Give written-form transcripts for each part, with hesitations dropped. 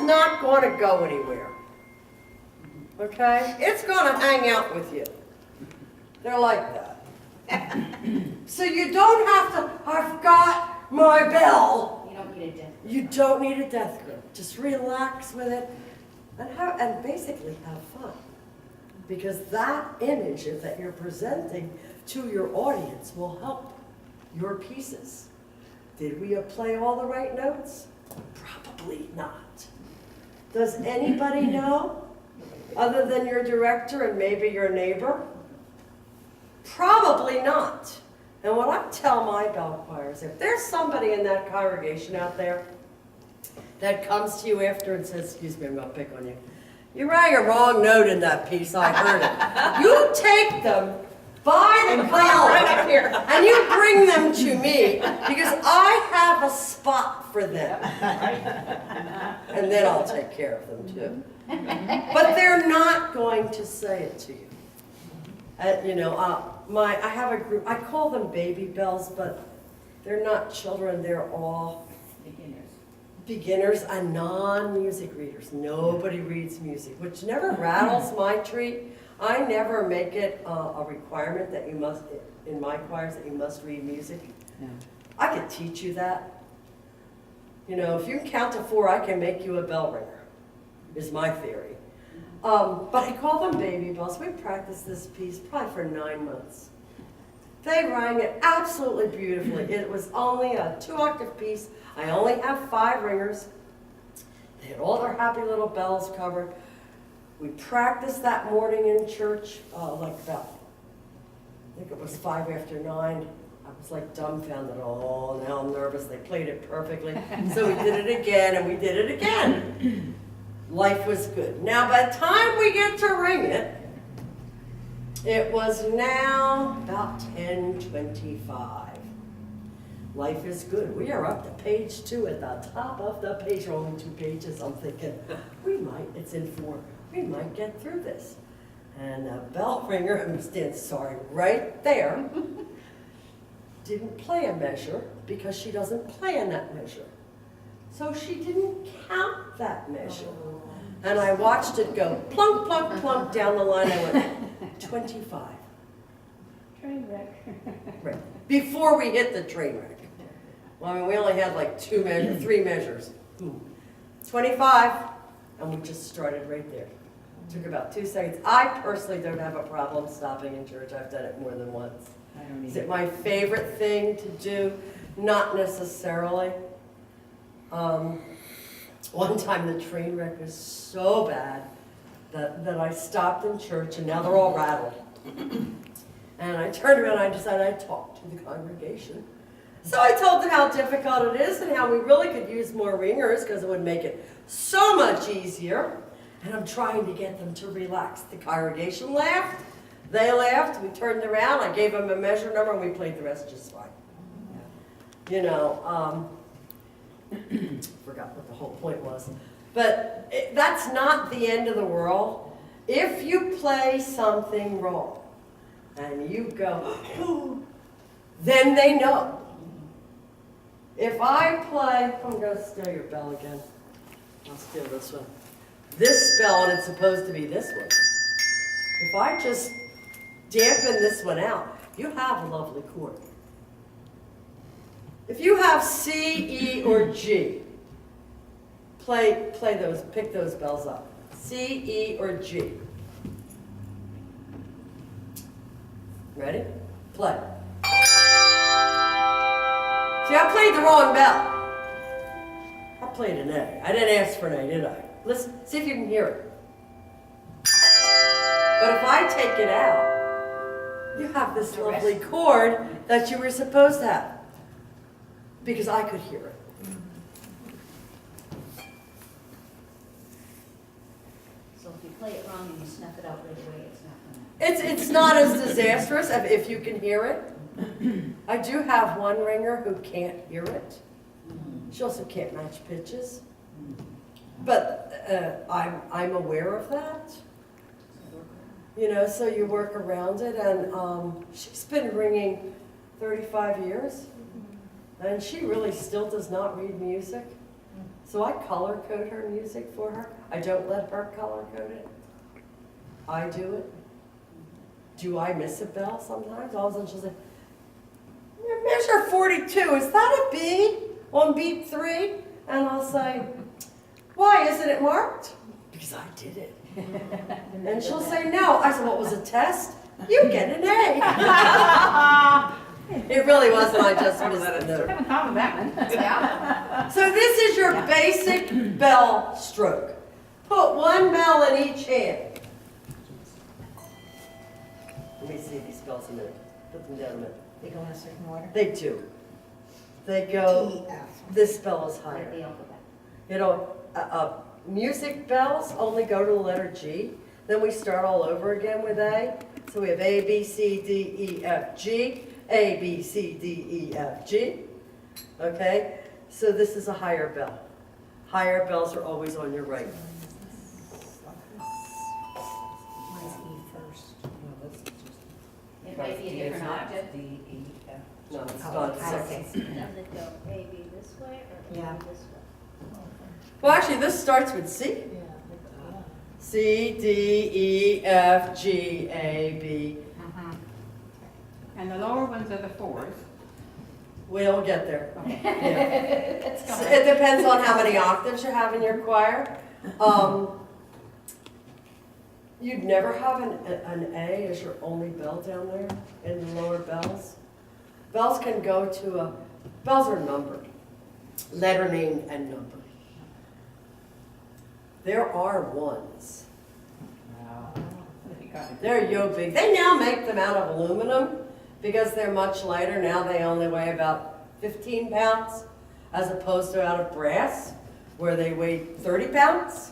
not going to go anywhere. Okay? It's going to hang out with you. They're like that. So you don't have to, I've got my bell. You don't need a death. You don't need a death grip. Just relax with it and basically have fun. Because that image that you're presenting to your audience will help your pieces. Did we play all the right notes? Probably not. Does anybody know, other than your director and maybe your neighbor? Probably not. And what I tell my bell choirs, if there's somebody in that congregation out there that comes to you after and says, excuse me, I'm going to pick on you. You rang a wrong note in that piece, I heard it. You take them by the collar right up here. and you bring them to me because I have a spot for them. And then I'll take care of them too. But they're not going to say it to you. I have a group, I call them baby bells, but they're not children, they're all beginners and non-music readers. Nobody reads music, which never rattles my tree. I never make it a requirement that you must, in my choirs, that you must read music. No. I could teach you that. You know, if you can count to 4, I can make you a bell ringer, is my theory. But I call them baby bells. We practiced this piece probably for 9 months. They rang it absolutely beautifully. It was only a 2-octave piece. I only have 5 ringers. They had all their happy little bells covered. We practiced that morning in church, like about, I think it was 5 after 9. I was like dumbfounded. Oh, now I'm nervous. They played it perfectly. So we did it again, and we did it again. Life was good. Now, by the time we get to ring it, it was now about 10:25. Life is good. We are up to page 2 at the top of the page. Only 2 pages. I'm thinking, it's in 4. We might get through this. And a bell ringer, right there, didn't play a measure because she doesn't play in that measure. So she didn't count that measure. And I watched it go plunk, plunk, plunk down the line. I went, 25. Train wreck. Right. Before we hit the train wreck. Well, I mean, we only had like 3 measures. 25, and we just started right there. It took about 2 seconds. I personally don't have a problem stopping in church. I've done it more than once. I don't Is either. it my favorite thing to do? Not necessarily. One time the train wreck was so bad that I stopped in church, and now they're all rattled. And I turned around and I decided I'd talk to the congregation. So I told them how difficult it is and how we really could use more ringers because it would make it so much easier. And I'm trying to get them to relax. The congregation laughed. They laughed. We turned around. I gave them a measure number and we played the rest just fine. You know, forgot what the whole point was. But that's not the end of the world. If you play something wrong and you go, ooh, then they know. If I play, I'm going to steal your bell again. I'll steal this one. This bell, and it's supposed to be this one. If I just dampen this one out, you have a lovely chord. If you have C, E, or G, play those, pick those bells up. C, E, or G. Ready? Play. See, I played the wrong bell. I played an A. I didn't ask for an A, did I? Listen, see if you can hear it. But if I take it out, you have this lovely chord that you were supposed to have. Because I could hear it. So if you play it wrong and you snuff it out right away, it's not gonna. It's not as disastrous if you can hear it. I do have one ringer who can't hear it. She also can't match pitches. But I'm aware of that. You know, so you work around it. And she's been ringing 35 years. And she really still does not read music. So I color code her music for her. I don't let her color code it. I do it. Do I miss a bell sometimes? All of a sudden she'll say, measure 42, is that a B on beat 3? And I'll say, why, isn't it marked? Because I did it. And she'll say, no. I said, what was a test? You get an A. It really wasn't, I just missed the note. Haven't thought of that one. Yeah. So this is your basic bell stroke. Put one bell in each hand. Let me see these bells a minute. Put them down a minute. They go in a certain order? They do. They go, T, F. this bell is Like higher. the alphabet. You know, music bells only go to the letter G. Then we start all over again with A. So we have A, B, C, D, E, F, G. A, B, C, D, E, F, G. Okay? So this is a higher bell. Higher bells are always on your right. Mine's E first. It might be a different octave. D, E, F. No, it's Oh, not okay. six. Does it go A, B this way or A, Yeah. B this way? Well, actually, this starts with C. C, D, E, F, G, A, B. And the lower ones are the fours. We'll get there. Okay. Yeah. It depends on how many octaves you have in your choir. You'd never have an A as your only bell down there in the lower bells. Bells can go to bells are numbered, letter named and numbered. There are ones. Wow. They're yo big. They now make them out of aluminum because they're much lighter. Now they only weigh about 15 pounds as opposed to out of brass where they weigh 30 pounds.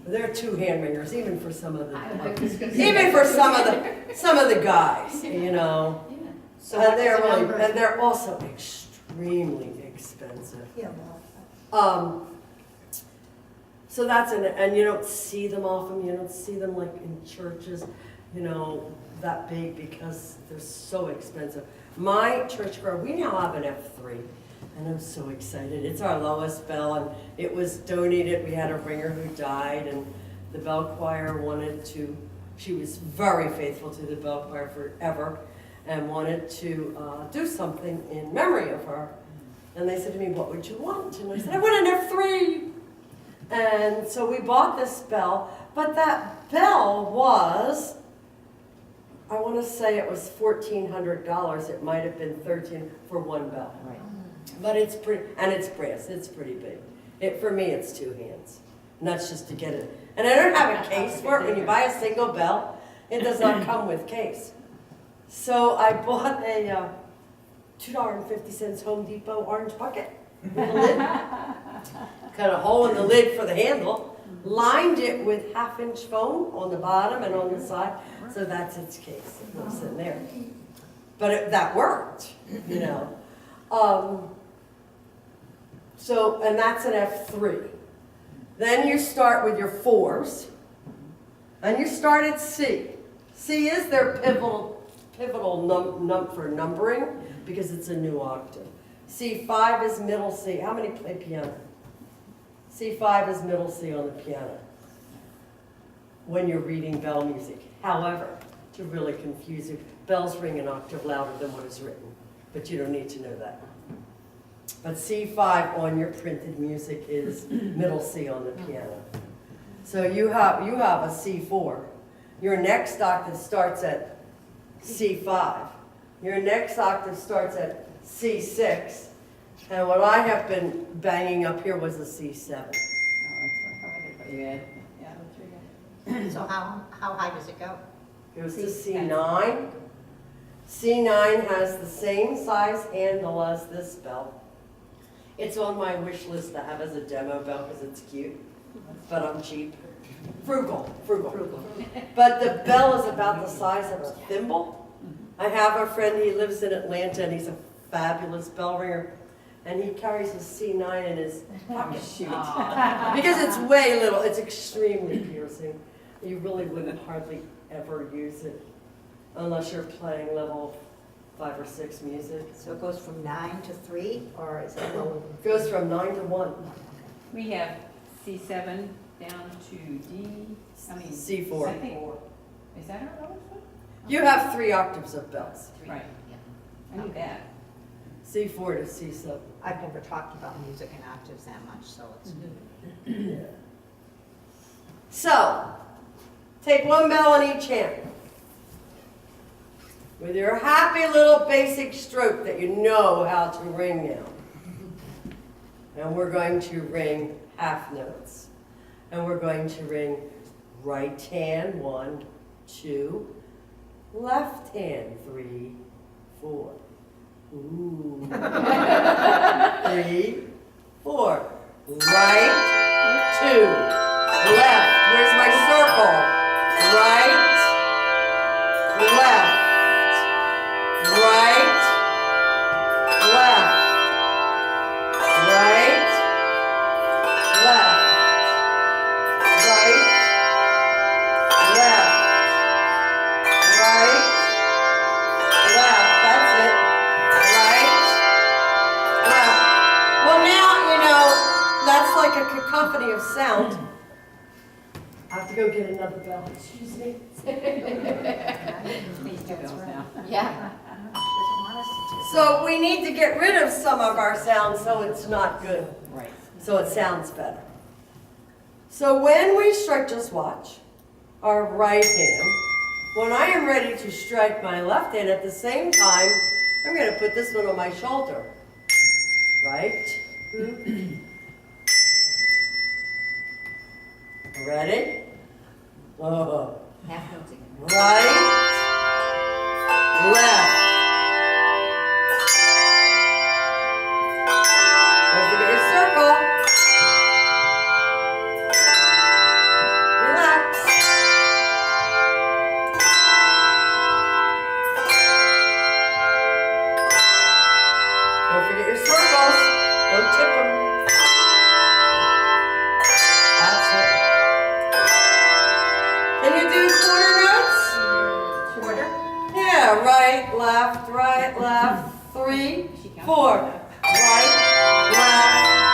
They're two hand ringers, even for some of even for some of the guys, you know. So what's they're the really, number? and they're also extremely expensive. Yeah, well, So that's and you don't see them often. You don't see them like in churches, you know, that big because they're so expensive. My church choir, we now have an F3, and I'm so excited. It's our lowest bell, and it was donated. We had a ringer who died, and the bell choir wanted to. She was very faithful to the bell choir forever, and wanted to do something in memory of her. And they said to me, "What would you want?" And I said, "I want an F3." And so we bought this bell, but that bell was, I want to say it was $1,400. It might have been $13 for one bell. Right. But it's pretty, and it's brass. It's pretty big. For me, it's two hands, and that's just to get it. And I don't have a case for it. When you buy a single bell, it does not come with case. So I bought a $2.50 Home Depot orange bucket with a lid. Cut a hole in the lid for the handle, lined it with 1/2-inch foam on the bottom and on the side, so that's its case. It goes in there. But that worked, you know. And that's an F3. Then you start with your 4s, and you start at C. C is their pivotal for numbering because it's a new octave. C5 is middle C. How many play piano? C5 is middle C on the piano when you're reading bell music. However, to really confuse you, bells ring an octave louder than what is written, but you don't need to know that. But C5 on your printed music is middle C on the piano. So you have a C4. Your next octave starts at C5. Your next octave starts at C6. And what I have been banging up here was a C7. Oh, that's right. Yeah, that's really good. so how high does it go? Goes to C9. C9 has the same size handle as this bell. It's on my wish list to have as a demo bell because it's cute, but I'm cheap. Frugal. But the bell is about the size of a thimble. I have a friend, he lives in Atlanta, and he's a fabulous bell ringer. And he carries his C9 in his pocket. Because it's way little, it's extremely piercing. You really wouldn't hardly ever use it unless you're playing level 5 or 6 music. So it goes from 9 to 3, or is it lower? It goes from 9 to 1. We have C7 down to D, I mean. C4. I think, is that our lowest one? You have 3 octaves of bells. Three. Right. Yeah. I knew that. C4 to C7. I've never talked about music in octaves that much, so it's Mm-hmm. Yeah. So, take 1 bell in each hand. With your happy little basic stroke that you know how to ring now. And we're going to ring half notes. And we're going to ring right hand, 1, 2, left hand, 3, 4. Ooh. 3, 4. Right, 2, left. Where's my circle? Right, left, right, left, right, left, right, left, right, left. That's it. Right, left. Well, now, you know, that's like a cacophony of sound. I have to go get another bell. Excuse me. These two bells now. Yeah. doesn't want us to do. So we need to get rid of some of our sounds so it's not good. Right. So it sounds better. So when we strike, just watch, our right hand, when I am ready to strike my left hand at the same time, I'm going to put this one on my shoulder. Right? Ready? Oh. Half notes again. Right, left. Don't forget your circle. Relax. Don't forget your circles. Don't tip them. That's it. Can you do quarter notes? Quarter? Yeah, right, left, 3, 4. Right, left,